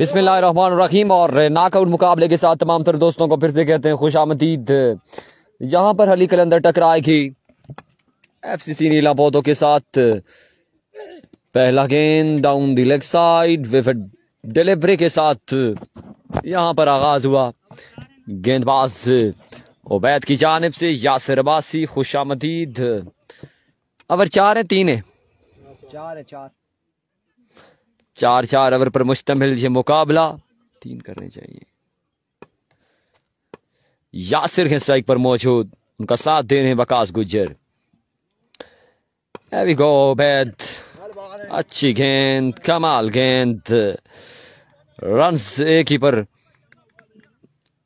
बिस्मिल्लाहिर्रहमानिर्रहीम। और नॉकआउट मुकाबले के साथ तमाम तर दोस्तों को फिर से कहते हैं खुशामदीद। यहाँ पर हली कलंदर टकराएगी एफसीसी नीला पौधों के साथ। पहला गेंद down the leg side with delivery के साथ यहाँ पर आगाज हुआ। गेंदबाज उबैद की जानिब से यासिर अब्बासी। खुशामदीद। ओवर 4 है 3 है 4 ओवर पर मुश्तमिल ये मुकाबला। 3 करने चाहिए। यासिर है स्ट्राइक पर मौजूद, उनका साथ दे रहे हैं Waqas Gujjar. There we go, Ubaid. अच्छी गेंद, कमाल गेंद। रन्स एक ही पर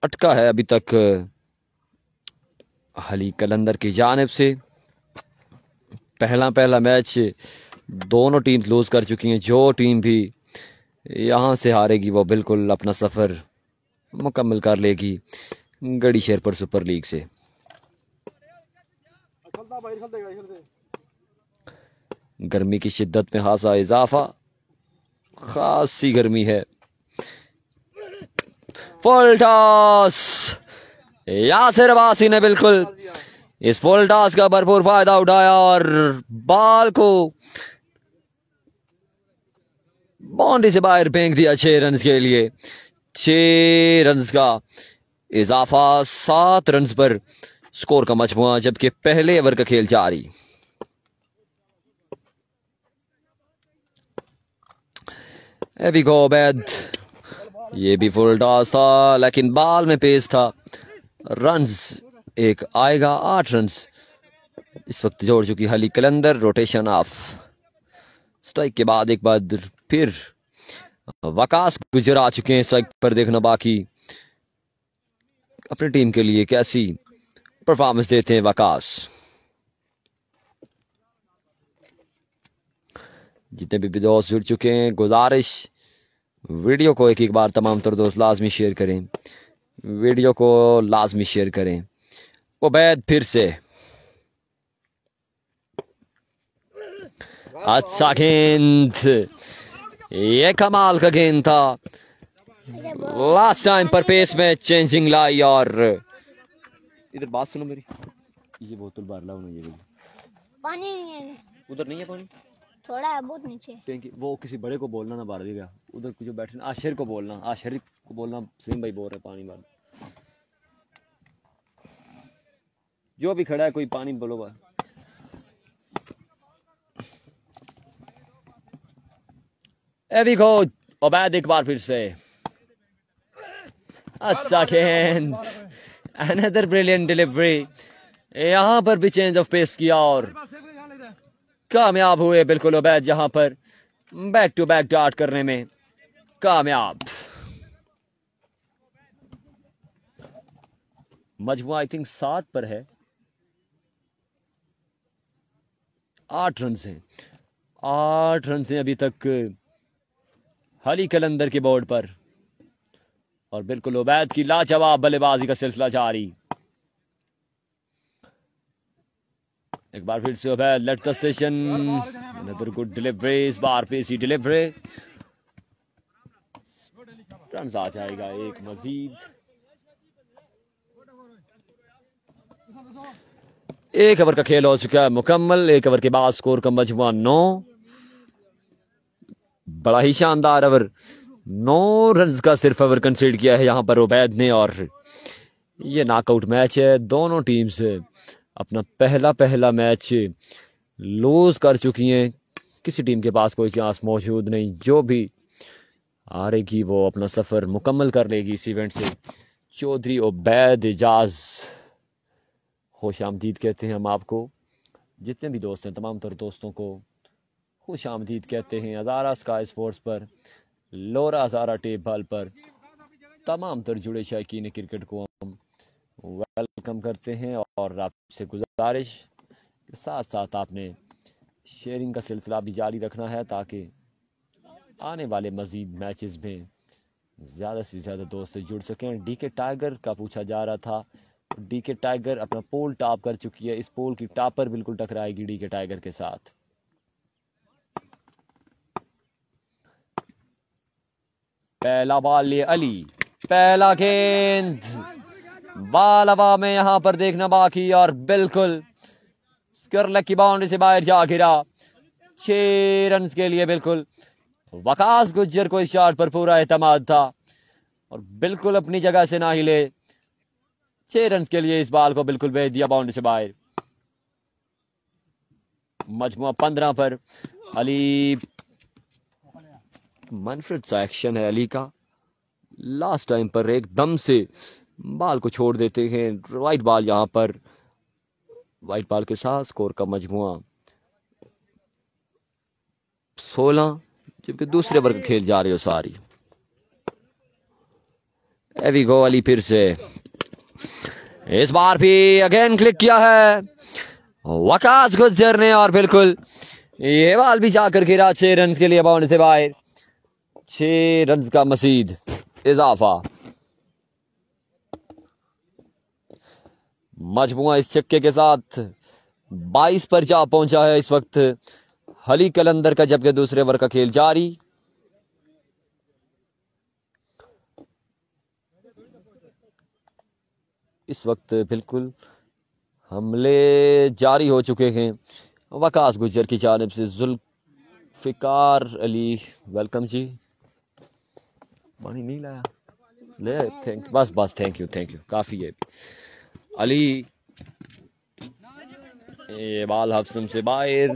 अटका है अभी तक हली कलंदर की जानिब से। पहला मैच दोनों टीम लूज कर चुकी हैं। जो टीम भी यहां से हारेगी वो बिल्कुल अपना सफर मुकम्मल कर लेगी गढ़ी शेरपुर सुपर लीग से। गर्मी की शिद्दत में खासा इजाफा, खासी गर्मी है। Full toss. यासिर अब्बासी ने बिल्कुल इस फुल टॉस का भरपूर फायदा उठाया और बॉल को बाउंड्री से बाहर फेंक दिया 6 रन के लिए। 6 रन का इजाफा, 7 रन पर स्कोर का मजमुआ, जबकि पहले ओवर का खेल जारी। अभी गो उबैद। ये भी फुल टॉस था लेकिन बॉल में पेस था। रन्स एक आएगा, 8 रन इस वक्त जोड़ चुकी हली कलंदर। रोटेशन ऑफ स्ट्राइक के बाद एक बार फिर वकास गुजर आ चुके हैं स्ट्राइक पर। देखना बाकी अपनी टीम के लिए कैसी परफॉर्मेंस देते हैं वकास। जितने भी दोस्त जुड़ चुके हैं, गुजारिश वीडियो को एक बार तमाम तर दोस्त लाजमी शेयर करें। वीडियो को लाजमी शेयर करें। उबैद फिर से अच्छा गेंद, ये कमाल का गेंद था। लास्ट टाइम पर पेस में चेंजिंग लाई। और इधर बात सुनो मेरी, ये बोतल बाहर लाओ ना। ये पानी नहीं है उधर, नहीं है पानी, थोड़ा है बहुत नीचे। वो किसी बड़े को बोलना ना बाहर देगा। उधर जो बैठे आशिर को बोलना, आशिर को बोलना सलीम भाई बोल रहे पानी बाहर। जो भी खड़ा है कोई पानी बोलो बाहर। एवी को उबैद एक बार फिर से अच्छा गेंद, अनदर ब्रिलियंट डिलीवरी। यहां पर भी चेंज ऑफ पेस किया और कामयाब हुए बिल्कुल उबैद, जहां पर बैक टू बैक डार्ट करने में कामयाब। मजमुआ आई थिंक 7 पर है। 8 रन हैं, 8 रन हैं अभी तक हली कलंदर के बोर्ड पर। और बिल्कुल उबैद की लाजवाब बल्लेबाजी का सिलसिला जारी। एक बार फिर से Ubaid let the station, another good delivery. इस बार पेसी डिलीवरी, रन आ जाएगा एक मजीद। 1 ओवर का खेल हो चुका है मुकम्मल। 1 ओवर के बाद स्कोर का मजमुआ 9। बड़ा ही शानदार ओवर, 9 रन का सिर्फ ओवर कंसीड किया है यहां पर उबैद ने। और ये नॉकआउट मैच है। दोनों टीम्स अपना पहला मैच लूज कर चुकी हैं। किसी टीम के पास कोई चांस मौजूद नहीं। जो भी हारेगी वो अपना सफर मुकम्मल कर लेगी इस इवेंट से। चौधरी उबैद एजाज खुश आमदीद कहते हैं हम आपको। जितने भी दोस्त हैं तमाम तर दोस्तों को खुश आमदीद कहते हैं। हज़ारा स्काई स्पोर्ट्स पर, लोरा हज़ारा टेप बॉल पर तमाम तर जुड़े शायकीन क्रिकेट को हम वेलकम करते हैं। और आपसे गुजारिश के साथ साथ आपने शेयरिंग का सिलसिला भी जारी रखना है ताकि आने वाले मजीद मैचेस में ज़्यादा से ज़्यादा दोस्त जुड़ सकें। डीके टाइगर का पूछा जा रहा था। डीके टाइगर अपना पोल टॉप कर चुकी है। इस पोल की टॉप पर बिल्कुल टकराएगी डीके टाइगर के साथ। पहला बॉल लिए अली, पहला गेंद, बॉल हवा में यहां पर देखना बाकी और बिल्कुल स्क्वायर लेग की बाउंड्री से बाहर जा गिरा। 6 रन के लिए बिल्कुल वकास गुज्जर को इस शॉट पर पूरा एतमाद था और बिल्कुल अपनी जगह से ना हिले। 6 रन के लिए इस बॉल को बिल्कुल भेज दिया बाउंड्री से बाहर। मजमुआ 15 पर। अली, मनफरद सा एक्शन है अली का। लास्ट टाइम पर एकदम से बॉल को छोड़ देते हैं। वाइट बॉल यहां पर, वाइट बॉल के साथ स्कोर का मजमुआ 16, जबकि दूसरे ओवर का खेल जा रही हो सारी। एवी गो अली फिर से, इस बार भी अगेन क्लिक किया है वकास गुज्जर ने और बिल्कुल ये बॉल भी जाकर गिरा। 6 रन के लिए बाउंड्री से बाहर। 6 रन का मजीद इजाफा। मजमुआ इस छक्के के साथ 22 पर जा पहुंचा है इस वक्त हली कलंदर का, जबकि दूसरे ओवर का खेल जारी। इस वक्त बिल्कुल हमले जारी हो चुके हैं वकास गुज्जर की जानिब से। जुल्फिकार अली, वेलकम जी। पानी नहीं लाया, ले थैंक, बस थैंक यू काफी है। अली, ये बॉल हफ्सम से बाहर।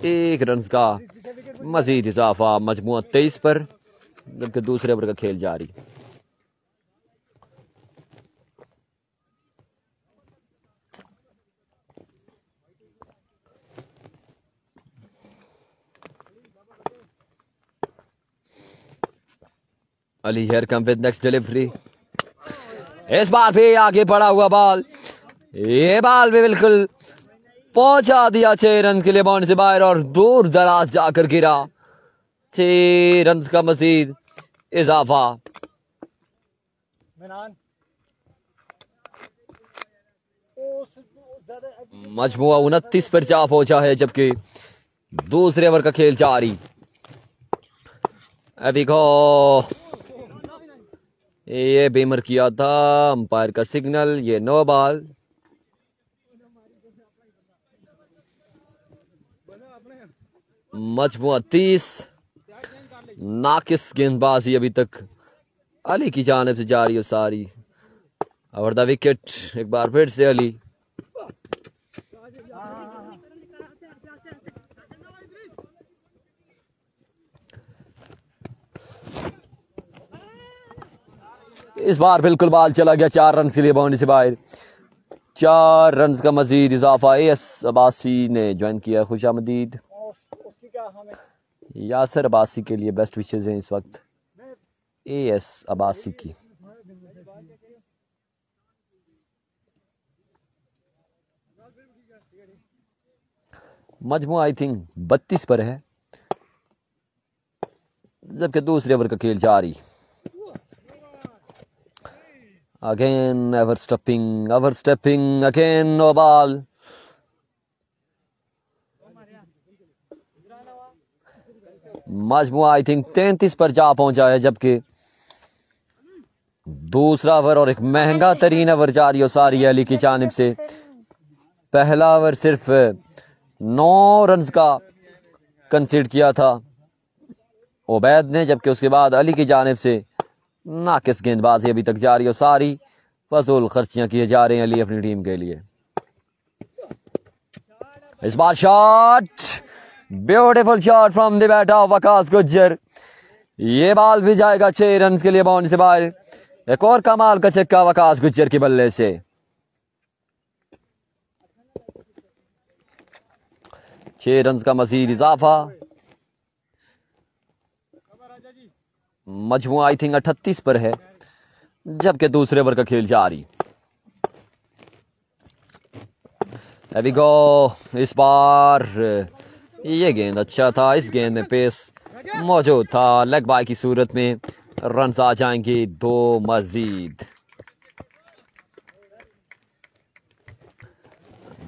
1 रन का मजीद इजाफा। मजमुआ 23 पर, जबकि दूसरे ओवर का खेल जारी। Ali here come with next delivery. इस बार भी आगे बढ़ा हुआ बॉल, ये बॉल भी बिल्कुल पहुंचा दिया 6 रन के लिए बाउंड्री से बाहर और दूर दराज जाकर गिरा। 6 रन का मजीद इजाफा। मजमुआ 29 पर जा पहुंचा है, जबकि दूसरे ओवर का खेल जारी। अभी को ये बेमर किया था अंपायर का सिग्नल। ये नो बॉल। मजमुआ 30। नाकिस गेंदबाजी अभी तक अली की जानिब से जारी हो सारी। और द विकेट एक बार फिर से अली। इस बार बिल्कुल बॉल चला गया 4 रन के लिए बाउंड्री से बाहर। 4 रन का मजीद इजाफा। एस अब्बासी ने ज्वाइन किया। खुशामदीद। यासर अब्बासी के लिए बेस्ट विशेस हैं इस वक्त एस अब्बासी की। मजमुआ आई थिंक 32 पर है, जबकि दूसरे ओवर का खेल जारी। Again ever stepping again no ball. मजमुआ आई थिंक 33 पर जा पहुंचा है, जबकि दूसरा ओवर और एक महंगा तरीन ओवर जारी हो सारी अली की जानिब से। पहला ओवर सिर्फ 9 रन का कंसीड किया था उबैद ने, जबकि उसके बाद अली की जानिब से नाकिस गेंदबाजी अभी तक जारी हो सारी। फजूल खर्चियां किए जा रहे हैं अली अपनी टीम के लिए। इस बार shot, beautiful shot from the bat of Waqas Gujjar. ये बॉल भी जाएगा 6 रन के लिए बाउंड्री से बाहर। एक और कमाल का छक्का वकास गुज्जर के बल्ले से। छह रन का मजीद इजाफा। मजमुआ आई थिंक 38 पर है, जबकि दूसरे ओवर का खेल जारी। अभी गो, इस बार ये गेंद अच्छा था, इस गेंद में पेस मौजूद था। लेग बाय की सूरत में रन आ जाएंगे 2 मजीद।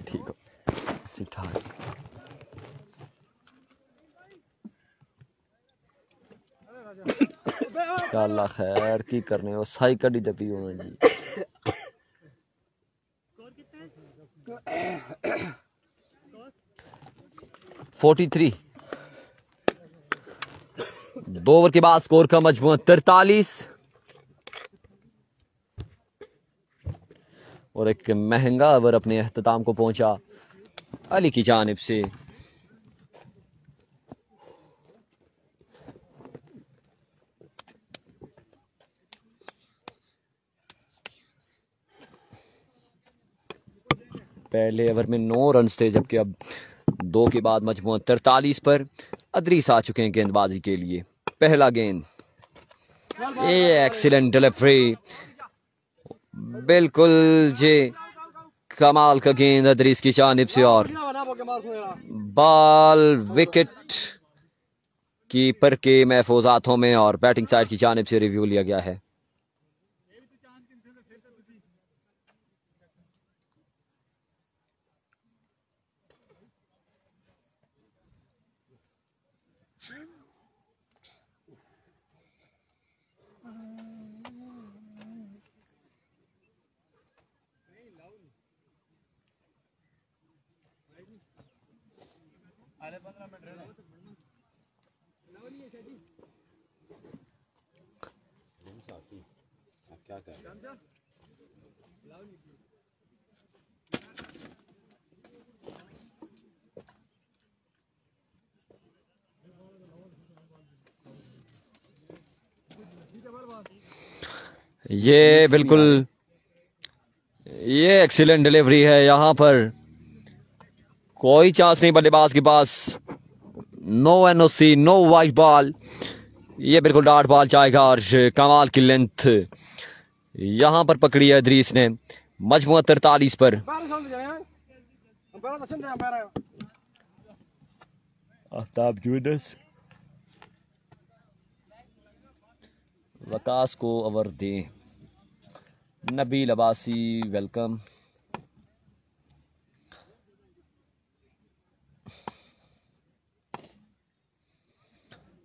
ठीक हो, ठीक ठाक। अल्लाह खैर की करने वो साई कड़ी दबी होना जी। फोर्टी 2 ओवर के बाद स्कोर का मजमूआ 43 और एक महंगा ओवर अपने अख्ताम को पहुंचा अली की जानिब से। पहले ओवर में 9 रन थे, जबकि अब 2 के बाद मजमूआ 43 पर। अदरीस आ चुके हैं गेंदबाजी के लिए। पहला गेंद, ये एक्सीलेंट डिलीवरी, बिल्कुल जी कमाल का गेंद अदरीस की जानिब से और बॉल विकेट कीपर के महफूज हाथों में और बैटिंग साइड की जानिब से रिव्यू लिया गया है। ये बिल्कुल ये एक्सीलेंट डिलीवरी है। यहां पर कोई चांस नहीं बल्लेबाज के पास। No NOC, no wide ball, ये बिल्कुल डॉट बॉल जाएगा और कमाल की लेंथ यहां पर पकड़ी है अदरीस ने। मजमूआ 43 पर। आफ्ताब यूनुस वकास को ओवर दे। नबील अब्बासी वेलकम।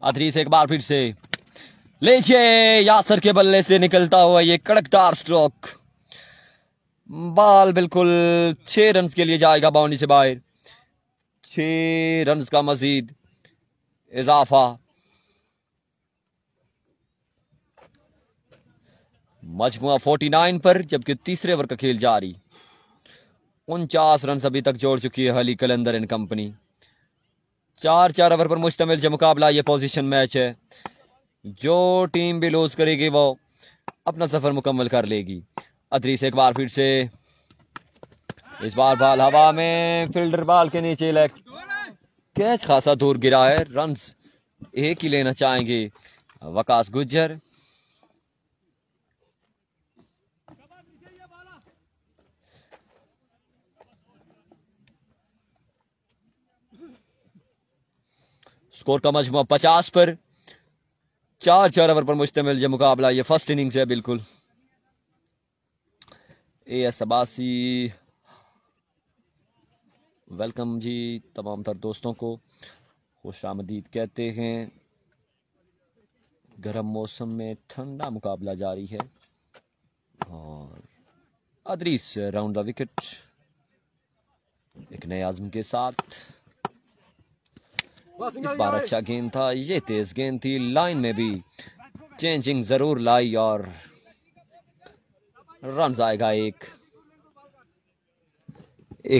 अदरीस एक बार फिर से लीजिए, यासर के बल्ले से निकलता हुआ ये कड़कदार स्ट्रोक। बॉल बिल्कुल 6 रन के लिए जाएगा बाउंड्री से बाहर। 6 रन का मजीद इजाफा। मजमुआ 49 पर, जबकि तीसरे ओवर का खेल जारी। 49 रन अभी तक जोड़ चुकी है अली कलंदर एंड कंपनी। 4 ओवर पर मुश्तमिल जो मुकाबला, ये पोजीशन मैच है। जो टीम भी लूज करेगी वो अपना सफर मुकम्मल कर लेगी। अदरीस एक बार फिर से, इस बार बॉल हवा में, फील्डर बॉल के नीचे लेग, कैच खासा दूर गिरा है। रन्स एक ही लेना चाहेंगे वकास गुज्जर। स्कोर का मजमुआ 50 पर। 4 ओवर पर मुश्तमिल ये मुकाबला, ये फर्स्ट इनिंग्स है बिल्कुल। एएस अब्बासी वेलकम जी। तमाम तर दोस्तों को खुश आमदीद कहते हैं। गर्म मौसम में ठंडा मुकाबला जारी है और अदरीस राउंड द विकेट एक नए आज़म के साथ। इस बार अच्छा गेंद था, ये तेज गेंद थी, लाइन में भी चेंजिंग जरूर लाई और रन आएगा एक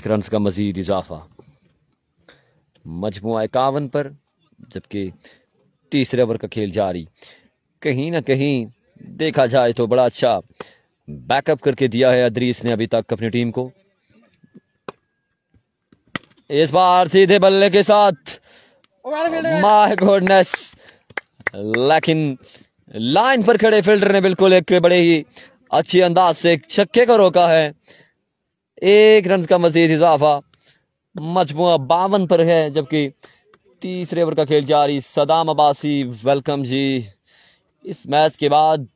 रन का मजीद इजाफा। मजमुआ 51 पर, जबकि तीसरे ओवर का खेल जारी। कहीं ना कहीं देखा जाए तो बड़ा अच्छा बैकअप करके दिया है अदरीस ने अभी तक अपनी टीम को। इस बार सीधे बल्ले के साथ, माय गॉडनेस, लेकिन लाइन पर खड़े फील्डर ने बिल्कुल एक बड़े ही अच्छी अंदाज से छक्के को रोका है। 1 रन का मजीद इजाफा। मजमुआ 52 पर है, जबकि तीसरे ओवर का खेल जारी। सदाम अब्बासी वेलकम जी। इस मैच के बाद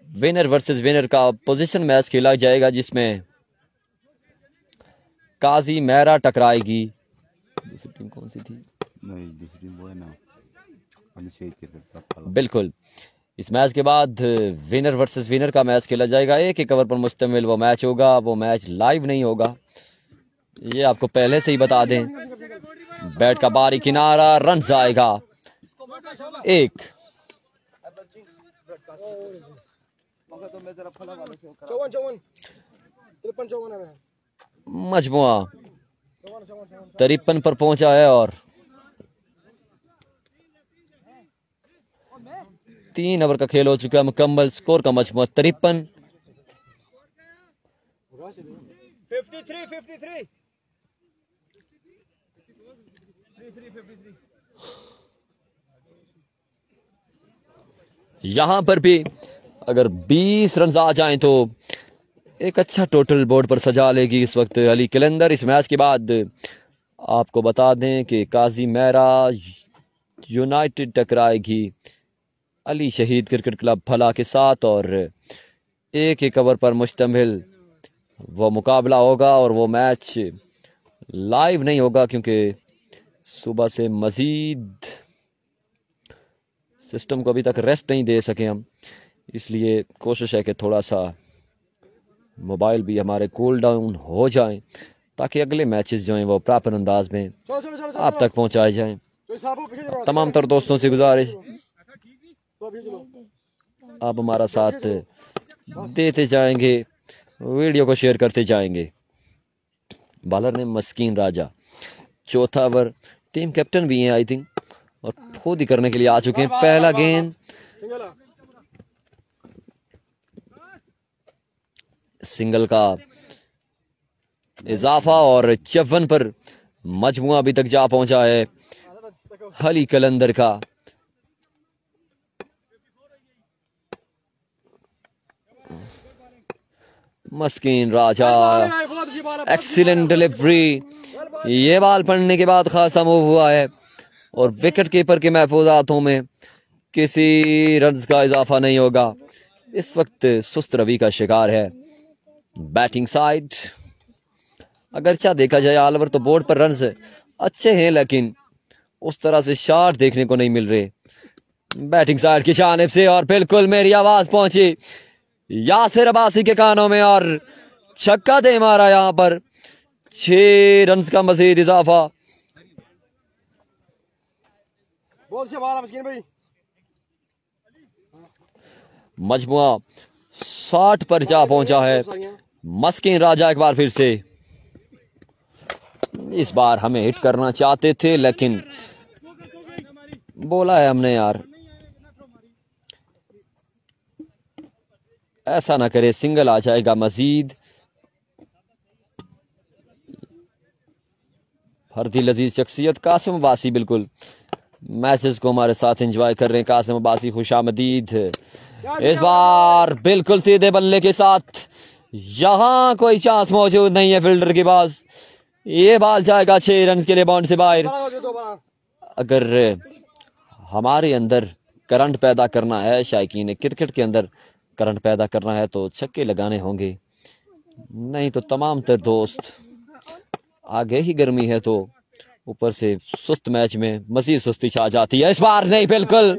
विनर वर्सेस विनर का पोजीशन मैच खेला जाएगा, जिसमें काजी मेहरा टकराएगी। दूसरी टीम कौन सी थी? नहीं दूसरी वो है ना अभिषेक क्रिकेट बिल्कुल। इस मैच के बाद विनर वर्सेस विनर का मैच खेला जाएगा। एक एक ओवर पर मुश्तमिल वो मैच होगा। वो मैच लाइव नहीं होगा, ये आपको पहले से ही बता दें। बैट का बारी किनारा, रन आएगा एक। मजमुआ 53 पर पहुंचा है और 3 ओवर का खेल हो चुका है मुकम्मल। स्कोर का मजमुआ 53। 53 यहां पर भी अगर 20 रन आ जाएं तो एक अच्छा टोटल बोर्ड पर सजा लेगी इस वक्त अली कलंदर। इस मैच के बाद आपको बता दें कि काजी मेरा यूनाइटेड टकराएगी अली शहीद क्रिकेट क्लब फला के साथ और एक एक ओवर पर मुश्तमिल वो मुकाबला होगा और वो मैच लाइव नहीं होगा क्योंकि सुबह से मजीद सिस्टम को अभी तक रेस्ट नहीं दे सके हम, इसलिए कोशिश है कि थोड़ा सा मोबाइल भी हमारे कूल डाउन हो जाएं ताकि अगले मैचेस जो हैं वो प्रॉपर अंदाज में आप तक पहुंचाए जाएं। तमाम तर दोस्तों से गुजारिश आप हमारा साथ देते जाएंगे, वीडियो को शेयर करते जाएंगे। बॉलर ने मस्कीन राजा, चौथा ओवर, टीम कैप्टन भी हैं आई थिंक और खुद ही करने के लिए आ चुके हैं। पहला गेंद सिंगल का इजाफा और 54 पर मजमुआ अभी तक जा पहुंचा है अली कलंदर का। मस्कीन राजा, एक्सीलेंट डिलीवरी। ये बॉल पड़ने के बाद खासा मूव हुआ है और विकेट कीपर के महफूज हाथों में किसी रन का इजाफा नहीं होगा। इस वक्त सुस्त रवि का शिकार है बैटिंग साइड। अगरचा देखा जाए ऑल ओवर तो बोर्ड पर रन अच्छे हैं लेकिन उस तरह से शॉट देखने को नहीं मिल रहे बैटिंग साइड की जानिब से। और बिल्कुल मेरी आवाज पहुंची यासिर अब्बासी के कानों में और छक्का दे मारा यहां पर। 6 रन का मजीद इजाफा। मजमुआ 60 पर जा पहुंचा है। मस्किन राजा एक बार फिर से, इस बार हमें हिट करना चाहते थे लेकिन बोला है हमने यार ऐसा ना करे, सिंगल आ जाएगा मजीद। फर्दी लजीज शख्सियत कासिम अब्बासी बिल्कुल मैचेस को हमारे साथ एंजॉय कर रहे हैं। कासिम अब्बासी खुशामदीद। इस बार बिल्कुल सीधे बल्ले के साथ, यहां कोई चांस मौजूद नहीं है फील्डर के पास। ये बॉल जाएगा 6 रन के लिए बाउंड से बाहर। अगर हमारे अंदर करंट पैदा करना है, शायकीन क्रिकेट के अंदर करंट पैदा करना है तो छक्के लगाने होंगे, नहीं तो तमाम तर दोस्त आगे ही गर्मी है तो ऊपर से सुस्त मैच में मजीद सुस्ती छा जाती है। इस बार नहीं, बिल्कुल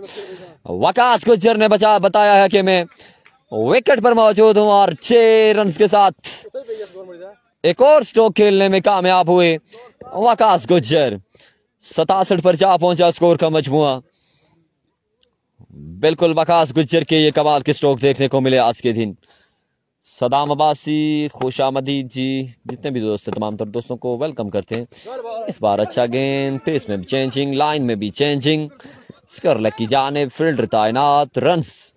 वकास गुज्जर ने बताया है कि मैं विकेट पर मौजूद हूं और 6 रन के साथ एक और स्ट्रोक खेलने में कामयाब हुए वकास गुज्जर। 67 पर जा पहुंचा स्कोर का मजमुआ। बिल्कुल वकास गुज्जर के ये कमाल के स्ट्रोक देखने को मिले आज के दिन। सदाम अब्बासी, खुशामदीद जी, जितने भी दोस्त हैं तमाम तर दोस्तों को वेलकम करते हैं। इस बार अच्छा गेंद, पेस में भी चेंजिंग, लाइन में भी चेंजिंग, स्क्वायर लेग की जानिब, फील्डर तैनात, रन्स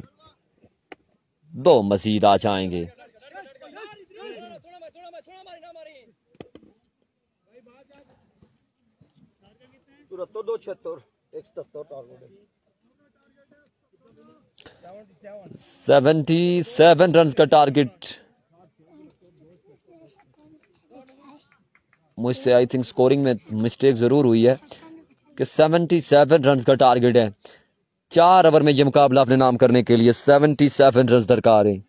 2 मजीद आ जाएंगे। तो 276 177 77 रन का टारगेट। मुझसे आई थिंक स्कोरिंग में मिस्टेक जरूर हुई है कि 77 रन का टारगेट है। 4 ओवर में यह मुकाबला अपने नाम करने के लिए 77 रन दरकार है।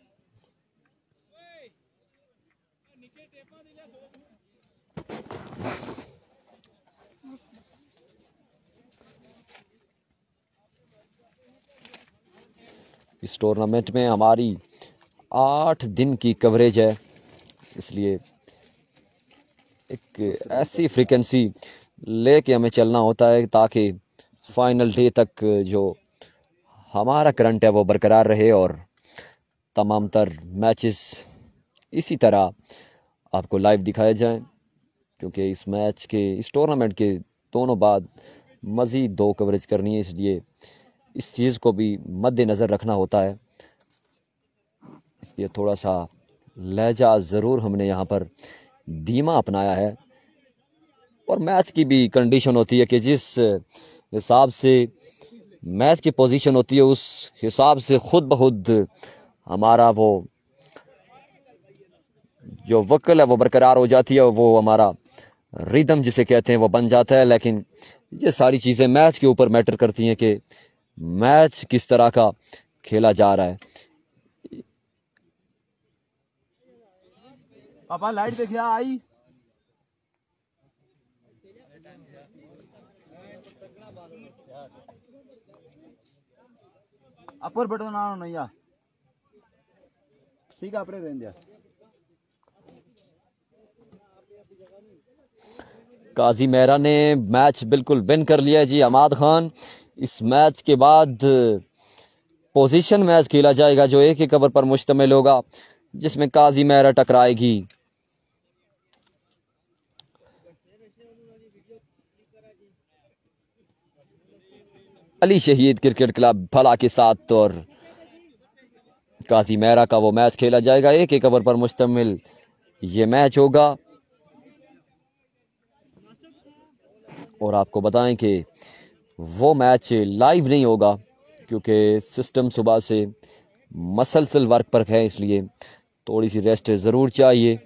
इस टूर्नामेंट में हमारी 8 दिन की कवरेज है, इसलिए एक ऐसी फ्रीक्वेंसी लेके हमें चलना होता है ताकि फाइनल डे तक जो हमारा करंट है वो बरकरार रहे और तमाम तर मैचेस इसी तरह आपको लाइव दिखाए जाएं, क्योंकि इस टूर्नामेंट के दोनों बाद मज़ीद 2 कवरेज करनी है, इसलिए इस चीज़ को भी मद्देनज़र रखना होता है। इसलिए थोड़ा सा लहजा ज़रूर हमने यहाँ पर धीमा अपनाया है और मैच की भी कंडीशन होती है कि जिस हिसाब से मैच की पोजीशन होती है उस हिसाब से खुद ब खुद हमारा वो जो वक्ल है वो बरकरार हो जाती है, वो हमारा रिदम जिसे कहते हैं वो बन जाता है। लेकिन ये सारी चीज़ें मैच के ऊपर मैटर करती हैं कि मैच किस तरह का खेला जा रहा है। पापा लाइट देखिए आई अपर बटन ना नहीं आ ठीक है अपने रेंज काजी मेहरा ने मैच बिल्कुल विन कर लिया है जी। अमाद खान, इस मैच के बाद पोजीशन मैच खेला जाएगा जो एक ही कवर पर मुश्तमिल होगा, जिसमें काजी मेहरा टकराएगी अली शहीद क्रिकेट क्लब भला के साथ और काजी मेहरा का वो मैच खेला जाएगा। एक ही कवर पर मुश्तमिल ये मैच होगा और आपको बताएं कि वो मैच लाइव नहीं होगा क्योंकि सिस्टम सुबह से मसलसल वर्क पर है, इसलिए थोड़ी सी रेस्ट ज़रूर चाहिए।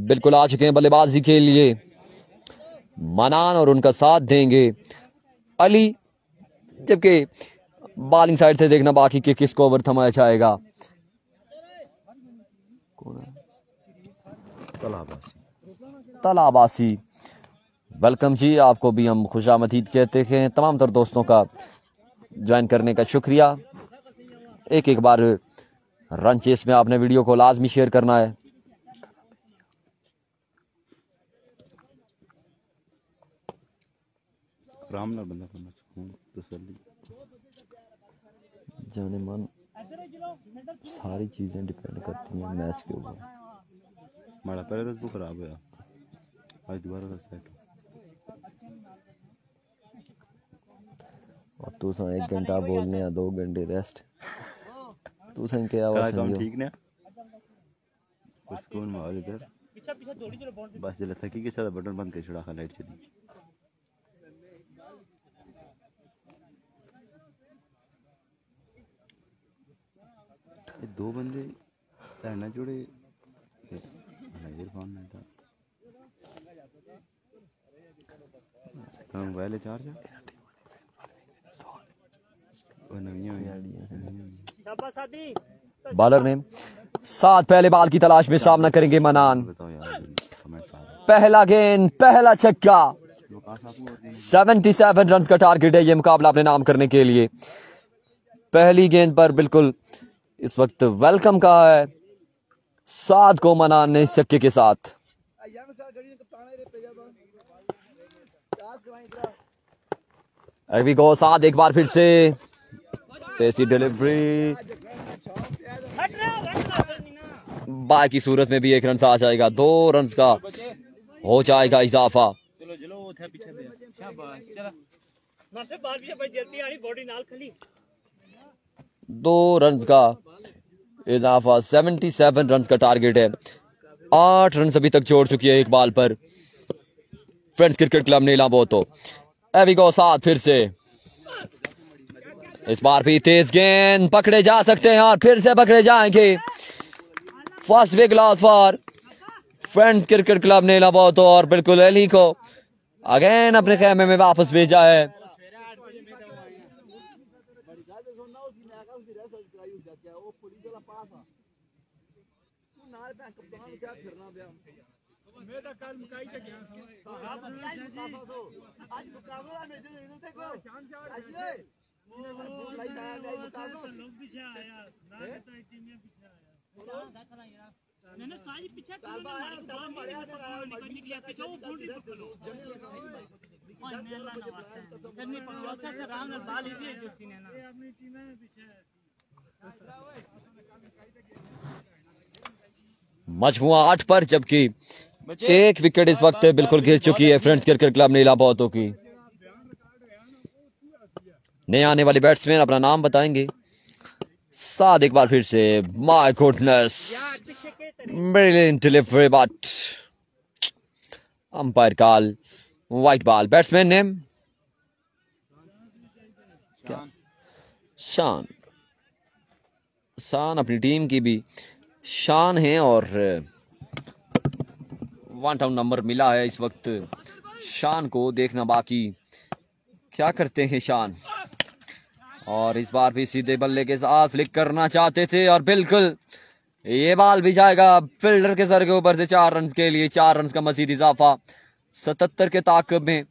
बिल्कुल आ चुके हैं बल्लेबाजी के लिए मनान और उनका साथ देंगे अली, जबकि बॉलिंग साइड से देखना बाकी कि किसको ओवर थमाया जाएगा। तलाबासी वेलकम जी, आपको भी हम खुशामदीद कहते हैं। तमाम तर दोस्तों का ज्वाइन करने का शुक्रिया। एक बार रन चेस में आपने वीडियो को लाजमी शेयर करना है। आराम ना बंदा करना सुकून तसल्ली जाने मन सारी चीजें डिपेंड करती हैं मैच के ऊपर। हमारा पहले रस वो खराब हुआ, आज दोबारा रस सेट और तू सा 1 घंटा बोलने या 2 घंटे रेस्ट, तू सा क्या आवाज काम ठीक ने सुकून माहौल इधर बस जला थकी के साथ बटन बंद कर छड़ा खा लाइट चली। ये 2 बंदे ना जोड़े इरफान नहीं था मोबाइल चार्ज बॉलर ने साथ पहले बाल की तलाश में सामना करेंगे मनान। पहला गेंद, पहला छक्का, 77 रन का टारगेट है ये मुकाबला अपने नाम करने के लिए। पहली गेंद पर बिल्कुल इस वक्त वेलकम का है 7 को मनान ने इस छक्के के साथ। अभी गो 7 एक बार फिर से ऐसी डिलीवरी बाय की सूरत में भी 1 रन से आ जाएगा। 2 रन का हो जाएगा इजाफा। 2 रन का इजाफा, 77 रन का टारगेट है। 8 रन अभी तक जोड़ चुकी है एक बॉल पर फ्रेंड्स क्रिकेट क्लब नीला बोतो। अभी गो 7 फिर से, इस बार भी तेज गेंद, पकड़े जा सकते हैं और फिर से पकड़े जाएंगे। First big loss for friends cricket club ने इलाहाबाद और बिल्कुल अली को अगेन अपने खेमे में वापस भेजा है। मजमुआ 8 पर, जबकि एक विकेट इस वक्त बिल्कुल गिर चुकी है फ्रेंड्स क्रिकेट क्लब ने इलाहाबाद की। नए आने वाले बैट्समैन अपना नाम बताएंगे। साथ एक बार फिर से my goodness, brilliant delivery but umpire call white ball. Batsman name क्या? शान। शान अपनी टीम की भी शान है और 1 आउट नंबर मिला है इस वक्त शान को। देखना बाकी क्या करते हैं शान। और इस बार भी सीधे बल्ले के साथ फ्लिक करना चाहते थे और बिल्कुल ये बॉल भी जाएगा फील्डर के सर के ऊपर से। 4 रन के लिए 4 रन का मजीद इजाफा 77 के ताकब में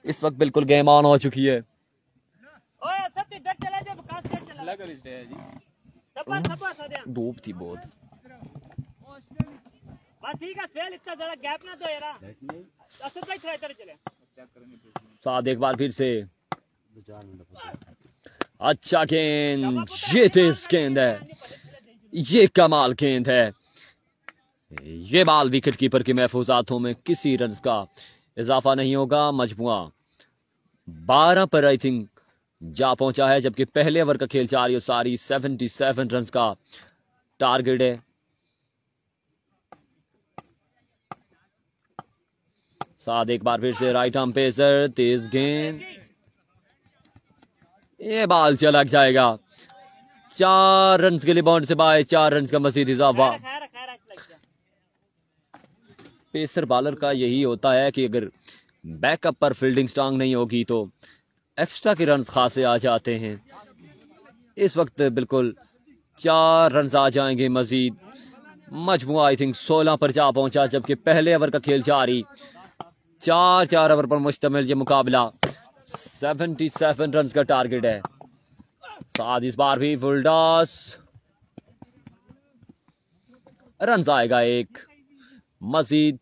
इस वक्त बिल्कुल गेम ऑन हो चुकी है। धूप थी बहुत। साथ एक बार फिर से अच्छा गेंद, ये तेज गेंद है, ये कमाल गेंद है। ये बॉल विकेट कीपर के महफूजातों में किसी रन का इजाफा नहीं होगा। मजमुआ 12 पर आई थिंक जा पहुंचा है, जबकि पहले ओवर का खेल जारी और सारी 77 रन का टारगेट है। साथ एक बार फिर से राइट आर्म पेसर, तेज गेंद, ये बॉल चला जाएगा। 4 रन के लिए बाउंड से बाय, 4 रन का मजीद इजाफा। पेसर बॉलर का यही होता है कि अगर बैकअप पर फील्डिंग स्ट्रांग नहीं होगी तो एक्स्ट्रा के रन खासे आ जाते हैं। इस वक्त बिल्कुल 4 रन आ जाएंगे मजीद। मजमुआ आई थिंक 16 पर जा पहुंचा, जबकि पहले ओवर का खेल जारी। 4 ओवर पर मुश्तमिल ये मुकाबला, 77 रन का टारगेट है। साथ इस बार भी फुल टॉस, रन आएगा एक मजीद।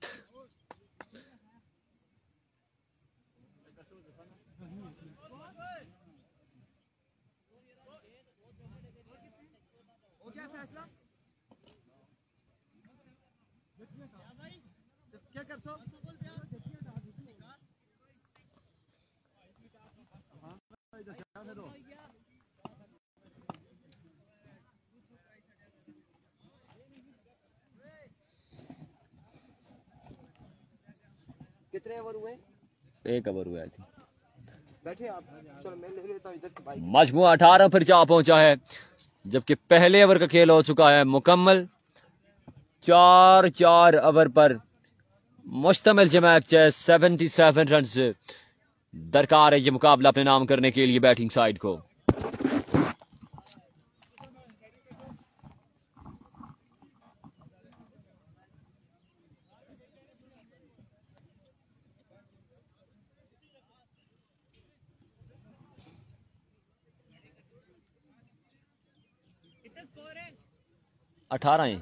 कितने ओवर हुए? 1 ओवर हुआ थी। बैठे आप, चलो मैं ले लेता हूँ इधर से भाई। मजमुआ 18 पर जा पहुंचा है, जबकि पहले ओवर का खेल हो चुका है मुकम्मल। 4 ओवर पर मुश्तमिल ये मैच है। 77 रन से दरकार है ये मुकाबला अपने नाम करने के लिए बैटिंग साइड को। है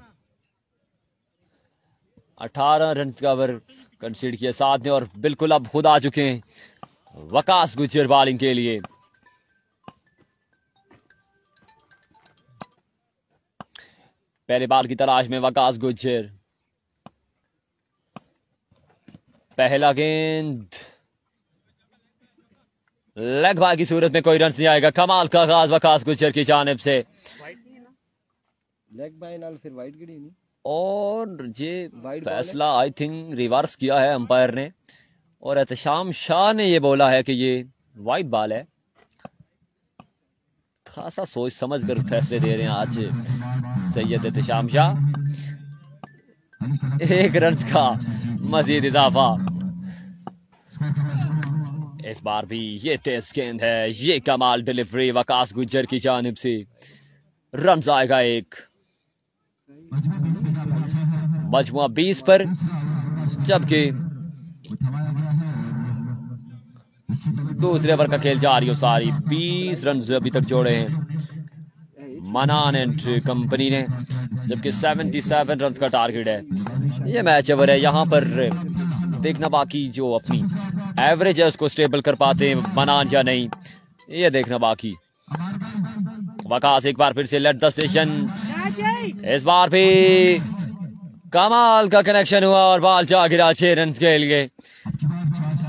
18 रन का ओवर कंसीड किया साथ ने, और बिल्कुल अब खुद आ चुके हैं वकास गुज्जर बॉलिंग के लिए। पहले बॉल की तलाश में वकास गुज्जर। पहला गेंद लेग बाय की सूरत में कोई रन नहीं आएगा। कमाल का आगाज वकास गुज्जर की जानिब से। लेग बाय नाल फिर वाइड गिरी नहीं, और ये फैसला आई थिंक रिवर्स किया है अंपायर ने, और एहतशाम शाह ने ये बोला है कि ये वाइड बॉल है। खासा सोच समझ कर फैसले दे रहे हैं आज सैयद एहतशाम शाह। 1 रन का मजीद इजाफा। इस बार भी ये तेज गेंद है, ये कमाल डिलीवरी वकास गुज्जर की जानिब से। रन आएगा 1, मजमुआ 20 पर, जबकि दूसरे ओवर का खेल जारी हो सारी। 20 रन अभी तक जोड़े हैं मनान एंड कंपनी ने, जबकि 77 रन का टारगेट है। ये मैच ओवर है, यहाँ पर देखना बाकी जो अपनी एवरेज है उसको स्टेबल कर पाते हैं मनान या नहीं, ये देखना बाकी। वकास एक बार फिर से लेट द स्टेशन, इस बार भी कमाल का कनेक्शन हुआ और बॉल जा गिरा 6 रन के लिए।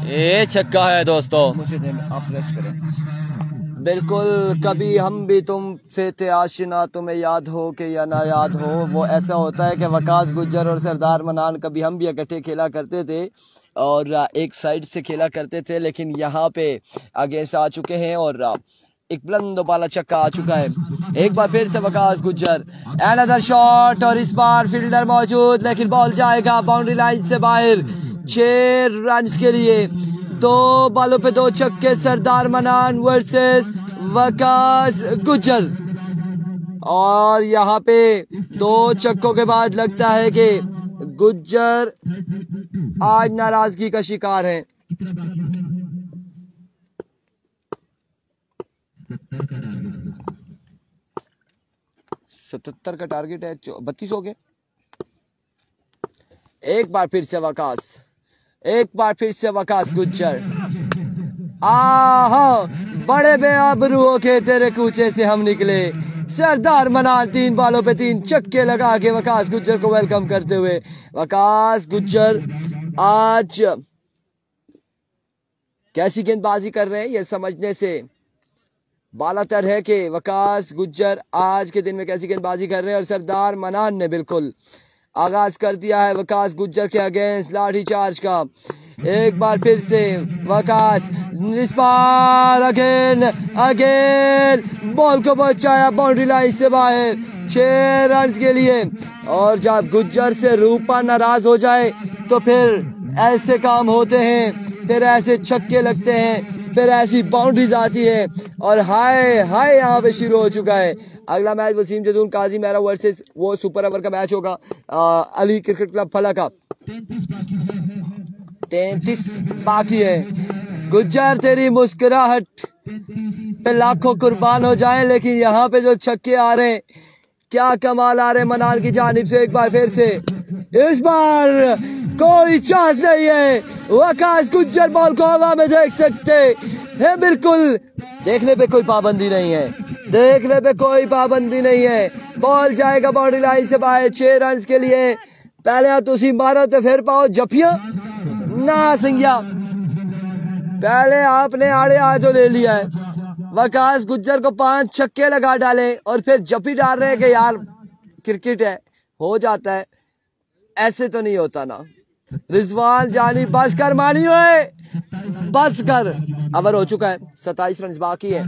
ये छक्का है दोस्तों। मुझे दें, आप रेस्ट करें। बिल्कुल, कभी हम भी तुमसे थे आशिना, तुम्हें याद हो कि या ना याद हो। वो ऐसा होता है कि वकास गुज्जर और सरदार मनान कभी हम भी इकट्ठे खेला करते थे और एक साइड से खेला करते थे, लेकिन यहाँ पे अगेंस्ट आ चुके हैं और एक बुलंद वाला छक्का आ चुका है। एक बार फिर से वकास गुज्जर, अनदर शॉट, और इस बार फील्डर मौजूद, लेकिन बॉल जाएगा बाउंड्री लाइन से बाहर। 6 रन के लिए 2 बॉलों पे 2 छक्के, सरदार मनान वर्सेस वकास गुज्जर। और यहाँ पे 2 छक्कों के बाद लगता है कि गुज्जर आज नाराजगी का शिकार है। 77 का टारगेट है, 32 हो गए। एक बार फिर से वकास गुज्जर, आहा बड़े बेआबरू के तेरे कूचे से हम निकले। सरदार मनान 3 बॉलों पे 3 छक्के लगा के वकास गुज्जर को वेलकम करते हुए। वकास गुज्जर आज कैसी गेंदबाजी कर रहे हैं ये समझने से बालातर है कि वकास गुज्जर आज के दिन में कैसी गेंदबाजी कर रहे हैं। और सरदार मनान ने बिल्कुल आगाज कर दिया है वकास गुज्जर के अगेंस्ट लाठी चार्ज का। एक बार फिर से वकास, इस बार अगेन बॉल को बचाया बाउंड्री लाइन से बाहर 6 रन के लिए। और जब गुज्जर से रूपा नाराज हो जाए तो फिर ऐसे काम होते हैं, फिर ऐसे छक्के लगते हैं, फिर ऐसी बाउंड्रीज आती है। और हाय हाय यहाँ पे शुरू हो चुका है अगला मैच। वसीम जदून काजी मेहरा वर्सेस वो सुपर ओवर का मैच होगा अली क्रिकेट क्लब फला का। 33 बाकी है। गुज्जर तेरी मुस्कुराहट पे लाखों कुर्बान हो जाए, लेकिन यहाँ पे जो छक्के आ रहे हैं क्या कमाल आ रहे हैं मनान की जानिब से। एक बार फिर से, इस बार कोई चांस नहीं है। वकास गुज्जर बॉल को हवा में देख सकते हैं, बिल्कुल देखने पे कोई पाबंदी नहीं है, देखने पे कोई पाबंदी नहीं है। बॉल जाएगा बाउंड्री लाइन से बाहर 6 रन के लिए। पहले तुसी मारो तो फिर पाओ जफिया ना संज्ञा, पहले आपने आड़े हाथों ले लिया है। वकास गुज्जर को 5 छक्के लगा डाले और फिर जफी डाल रहे हैं कि यार क्रिकेट है, हो जाता है, ऐसे तो नहीं होता ना। रिजवान जानी बस कर मानी हुए, बस कर। ओवर हो चुका है, 27 रन बाकी है।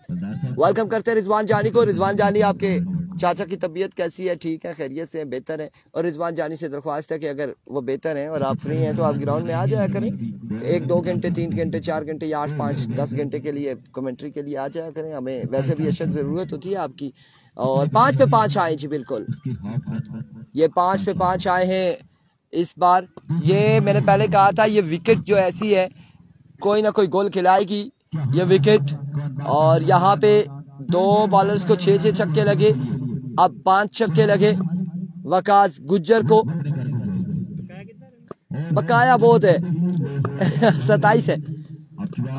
वेलकम करते हैं रिजवान जानी को। रिजवान जानी, आपके चाचा की तबीयत कैसी है? ठीक है, खैरियत से, बेहतर है। और रिजवान जानी से दरख्वास्त है कि अगर वो बेहतर हैं और आप फ्री हैं तो आप ग्राउंड में आ जाया करें। 1-2 घंटे, 3 घंटे, 4 घंटे या 8, 5, 10 घंटे के लिए कमेंट्री के लिए आ जाया करें। हमें वैसे भी अशद ज़रूरत होती है आपकी। और 5 पे 5 आए जी, बिल्कुल ये 5 पे 5 आए हैं इस बार। ये मैंने पहले कहा था, ये विकेट जो ऐसी है कोई ना कोई गोल खिलाएगी ये विकेट। और यहाँ पे 2 बॉलर्स को 6 छक्के लगे, अब 5 छक्के लगे वकास गुज्जर को। बकाया बहुत है 27 है।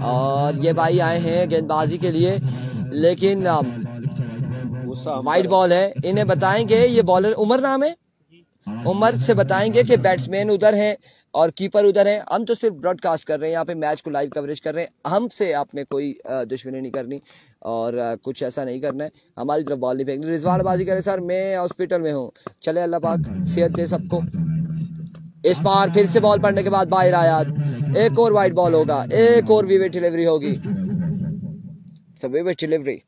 और ये भाई आए हैं गेंदबाजी के लिए, लेकिन वाइड बॉल है। इन्हें बताएंगे, ये बॉलर उमर नाम है, उमर से बताएंगे कि बैट्समैन उधर हैं और कीपर उधर है। हम तो सिर्फ ब्रॉडकास्ट कर रहे हैं, यहाँ पे मैच को लाइव कवरेज कर रहे हैं। हमसे आपने कोई दुश्मनी नहीं करनी और कुछ ऐसा नहीं करना है। हमारी तरफ बॉल नहीं फेंकनी। रिजवान बाजी करे, सर मैं हॉस्पिटल में हूँ। चले, अल्लाह पाक सेहत दे सबको। इस बार फिर से बॉल पड़ने के बाद बाहर आया। एक और वाइड बॉल होगा, एक और विवेट डिलीवरी होगी। विवेट डिलीवरी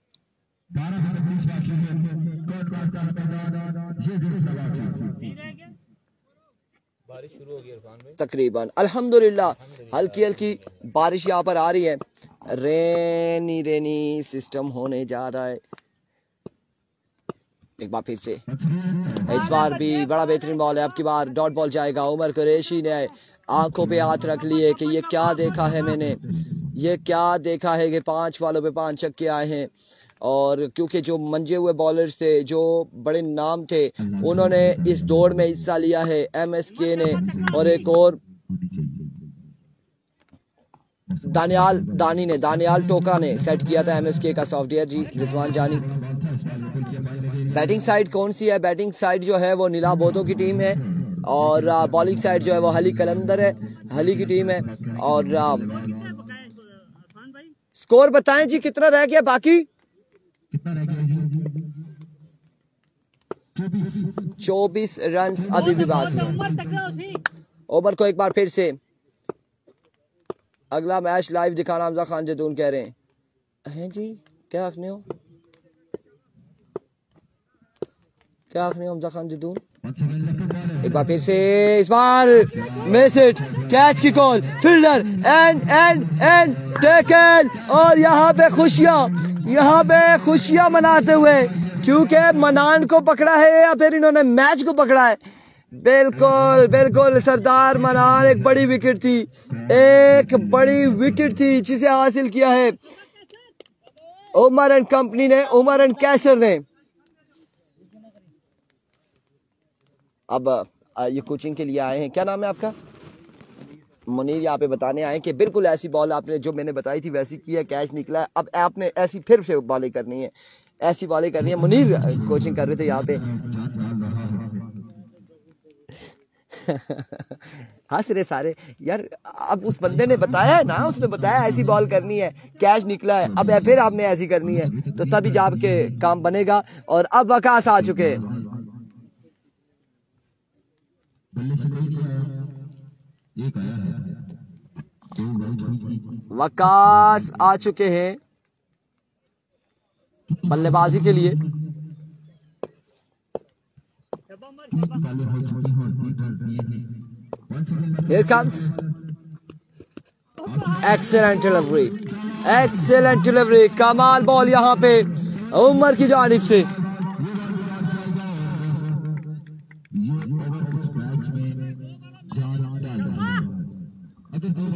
तकरीबन अल्हम्दुलिल्लाह हल्की हल्की बारिश यहाँ पर आ रही है। रेनी सिस्टम होने जा रहा है। एक बार फिर से इस बार भी बड़ा बेहतरीन बॉल है। अब की बार डॉट बॉल जाएगा। उमर कुरैशी ने आंखों पे हाथ रख लिए कि ये क्या देखा है मैंने, ये क्या देखा है कि 5 बॉलों पे 5 छक्के आए हैं। और क्योंकि जो मंजे हुए बॉलर्स थे, जो बड़े नाम थे, उन्होंने इस दौड़ में हिस्सा लिया है। MSK ने और एक और दानियाल टोका ने सेट किया था MSK का सॉफ्टवेयर जी, रिजवान जानी। बैटिंग साइड कौन सी है? बैटिंग साइड जो है वो नीला बोधो की टीम है और बॉलिंग साइड जो है वो हली कलंदर है, हली की टीम है। और स्कोर बताएं जी, कितना रह गया बाकी? 24 रन अभी भी बाकी। ओवर को एक बार फिर से अगला मैच लाइव दिखाना हमजा खान जदून कह रहे हैं जी। क्या आखने हो हमजा खान जदून? एक बार फिर से, इस बार मिस इट, कैच की कॉल, फील्डर एंड टेकन। और यहाँ पे खुशियां मनाते हुए, क्योंकि मनान को पकड़ा है या फिर इन्होंने मैच को पकड़ा है। बिल्कुल सरदार मनान, एक बड़ी विकेट थी जिसे हासिल किया है उमर एंड कंपनी ने, उमर एंड कैसर ने। अब ये कोचिंग के लिए आए हैं, क्या नाम है आपका? मुनीर। यहाँ पे बताने आए कि बिल्कुल ऐसी बॉल आपने जो मैंने बताई थी वैसी की है, कैच निकला है। अब आपने ऐसी फिर से बॉलिंग करनी है, ऐसी बॉलिंग करनी है। मुनीर कोचिंग कर रहे थे यहाँ पे। हंस रहे सारे यार। अब उस बंदे ने बताया है ना, उसने बताया ऐसी बॉल करनी है, कैच निकला है, अब फिर आपने ऐसी करनी है, तो तभी जाके काम बनेगा। और अब वकास आ चुके हैं, वकास आ चुके हैं बल्लेबाजी के लिए। Here comes excellent delivery, कमाल बॉल यहाँ पे उमर की जानिब से।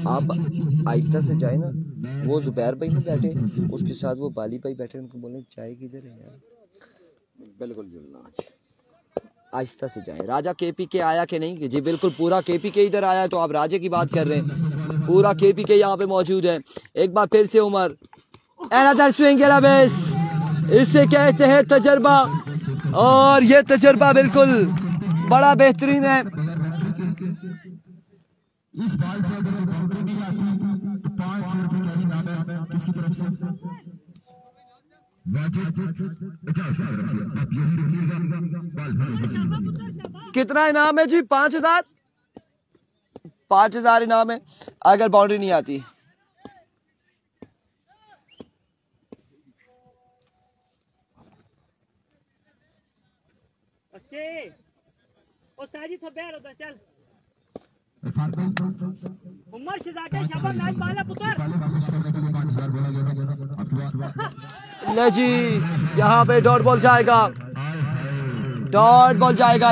आप आहिस्ता से जाए ना, वो जुबैर भाई नहीं बैठे, उसके साथ वो बाली भाई बैठे, उनको बोले चाय किधर है यार। बिल्कुल आहिस्ता से जाए। राजा KPK आया कि नहीं? जी बिल्कुल, पूरा KPK इधर आया, तो आप राजे की बात कर रहे हैं, पूरा KPK यहाँ पे मौजूद है। एक बार फिर से Umar, another swing and a miss, इसे कहते हैं तजर्बा। और ये तजर्बा बिल्कुल बड़ा बेहतरीन है। इस बॉल पे अगर बाउंड्री नहीं आती तो 5 रन की कैच नाम है किसकी तरफ से? कितना इनाम है जी? 5000 इनाम है अगर बाउंड्री नहीं आती। चल उमर शहजादे शाबाश, मैच मारा पुत्र। ले जी, यहाँ पे डॉट बॉल जाएगा,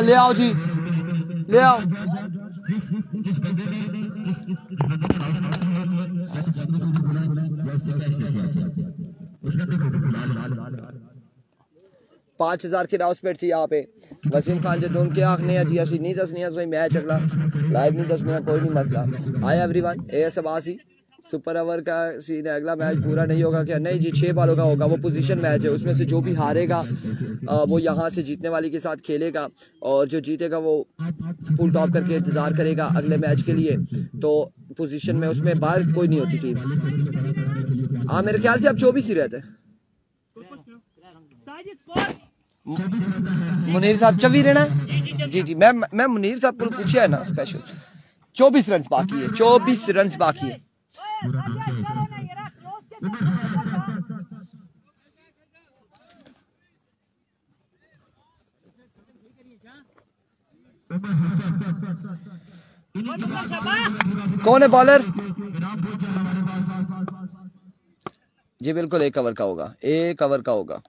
ले आओ जी, ले आओ। 5000 की अनाउंसमेंट थी यहाँ पे। वसीम खान जदून के आखने जी असी नहीं दसनिया, तो मैच अगला लाइव नहीं दसनिया, कोई नहीं मसला। Hi everyone, AS Abbasi. Super over का सीन है, अगला मैच पूरा नहीं होगा क्या? नहीं जी, 6 बॉलों का होगा, वो पोजीशन मैच है, उसमें से जो भी हारेगा वो यहाँ से जीतने वाली के साथ खेलेगा, और जो जीतेगा वो फुल टॉप करके इंतजार करेगा अगले मैच के लिए। तो पोजीशन में उसमें बाहर कोई नहीं होती टीम। हाँ मेरे ख्याल से अब 24 ही रहते हैं। मुनीर साहब 24 रहना है जी। मैं मुनीर साहब को पूछा है ना स्पेशल। 24 रन बाकी है, 24 रन बाकी है। उमर शाबाश। कौन है बॉलर? जी बिल्कुल एक ओवर का होगा, एक ओवर का होगा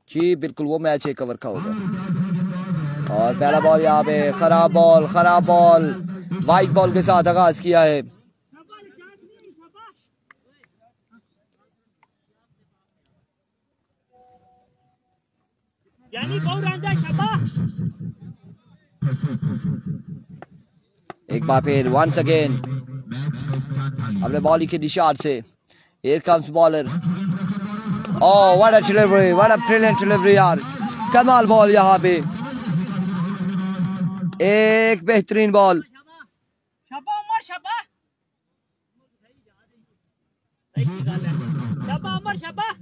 जी बिल्कुल, वो मैच एक ओवर का होगा। और पहला बॉल यहाँ पे खराब बॉल वाइट बॉल के साथ आगाज किया है। यानी कौन रंजा शाबाश। एक बार फिर वंस अगेन अपने बॉलिंग के निशान से here comes bowler. Oh what a delivery, what a brilliant delivery यार, कमाल बॉल यहाँ पे, एक बेहतरीन बॉल। शाबाश उमर शाबाश। शाबाश उमर शाबाश।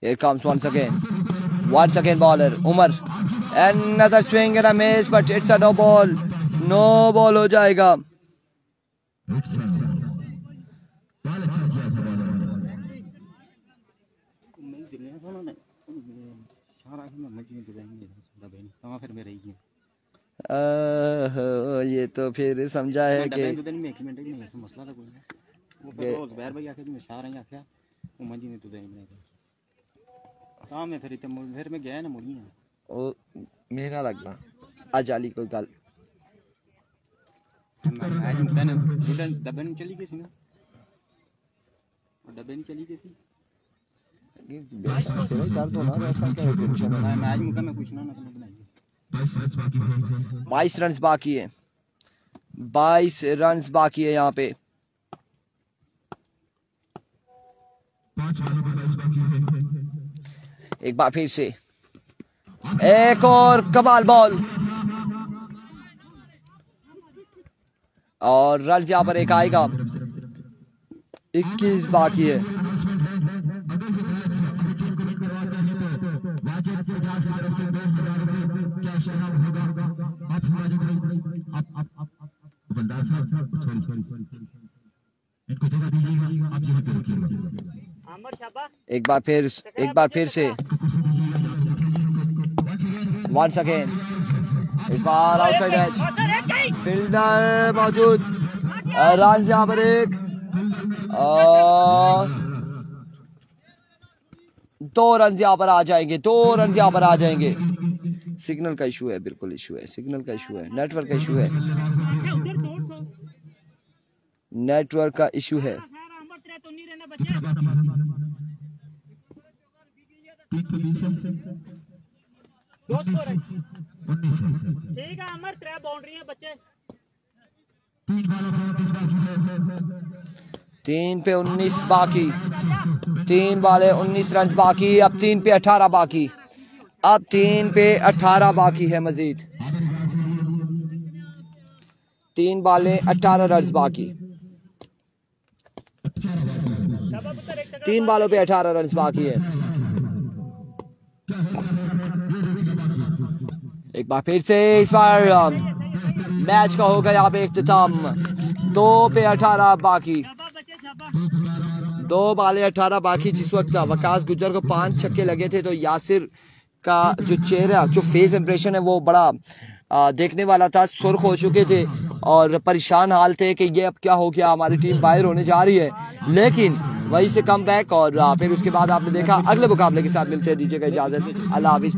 Here comes once again bowler Umar, another swing and a miss, but it's a no ball हो जाएगा। ये तो फिर समझा है कि मेरा लगना आज आली कोई गल डब्बे नहीं चली किसी ना, डब्बे नहीं चली किसी कर दो ना, ऐसा क्या है टेंशन है। मैं आज मुका मैं पूछना ना तुम बनाइए। 22 रन बाकी है, 22 रन बाकी है यहाँ पे। एक बार फिर से एक और कमाल बॉल और रन यहाँ पर एक आएगा। 21 बाकी है। एक बार फिर से वंस अगेन, इस बार आउटसाइड एज, फील्डर मौजूद, रन यहाँ पर एक और 2 रन यहाँ पर आ जाएंगे, 2 रन यहाँ पर आ जाएंगे। सिग्नल का इशू है, बिल्कुल इशू है, सिग्नल का इशू है, नेटवर्क का इशू है, नेटवर्क का इशू है। ठीक है अमर, 3 बाउंड्री है बच्चे। 3 पे 19 बाकी, 3 वाले 19 रन बाकी, अब 3 पे 18 बाकी, अब 3 पे 18 बाकी है मजीद, 3 वाले 18 रन बाकी, 3 बालों पे 18 रन बाकी है। एक बार फिर से इस बार मैच का होगा यहाँ पे इख्तिताम। 2 पे 18 बाकी, 2 बाले 18 बाकी। जिस वक्त वकास गुज्जर को 5 छक्के लगे थे तो यासिर का जो चेहरा, जो फेस इंप्रेशन है वो बड़ा देखने वाला था। सुर्ख हो चुके थे और परेशान हाल थे कि ये अब क्या हो गया, हमारी टीम बाहर होने जा रही है, लेकिन वहीं से कम बैक और फिर उसके बाद आपने देखा। अगले मुकाबले के साथ मिलते हैं, दीजिएगा इजाजत, अल्लाह हाफिज़।